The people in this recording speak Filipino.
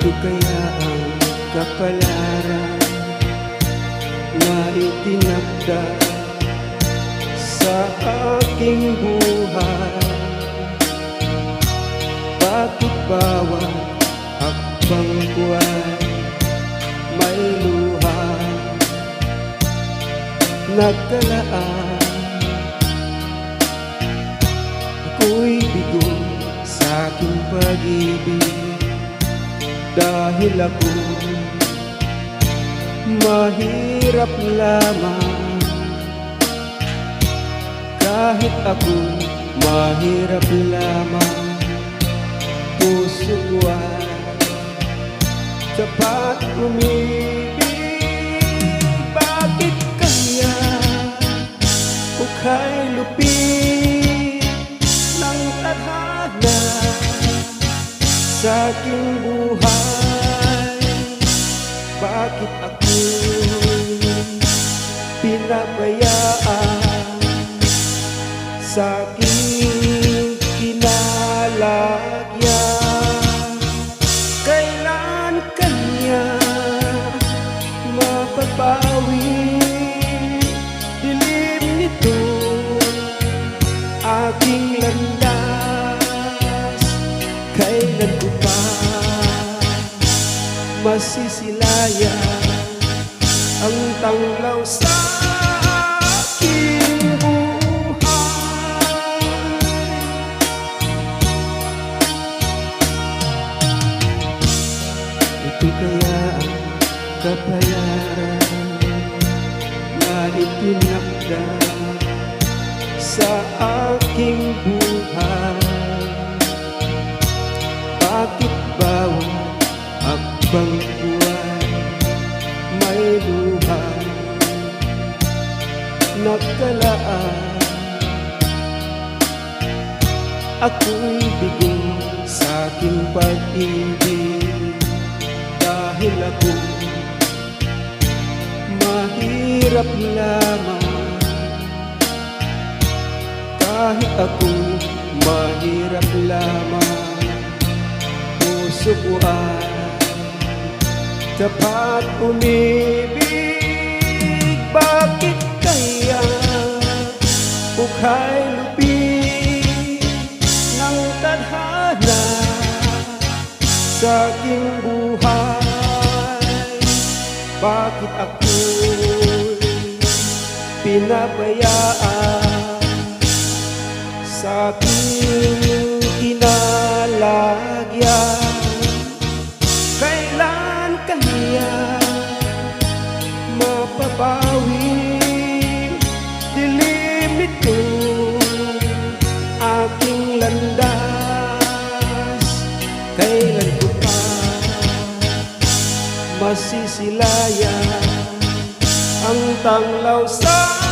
Ito kaya ang kapalaran na itinakda sa aking buhay? Bakit bawat hakbang ko ay may luha nagkalaan? Ako'y bigo sa aking pag-ibig dahil ako mahirap lamang. Kahit ako mahirap lamang, puso ko ay tapat umibig. Bakit kaya ukay lupit ng tadhana sa aking buhay? Bakit ako pinabayaan sa aking kinalagyan? Kailan kanya mapapawi dilim nito aking landas? Kailan ko pa masisilayan ang tanglaw sa aking buhay? Ito kaya ang kapalaran na itinakda sa aking buhay? Bakit bawat hakbang buhay may luha nagkalaan? Ako'y bigo sa aking pag-ibig dahil ako mahirap lamang. Kahit ako mahirap lamang, puso ko ay tapat umibig. Bakit kaya ukay lupit ng tadhana sa aking buhay? Bakit ako'y pinabayaan sa aking kinalagyan? Kailan kaya mapapawi dilim nito aking landas? Kailan ko pa masisilayan ang tanglaw sa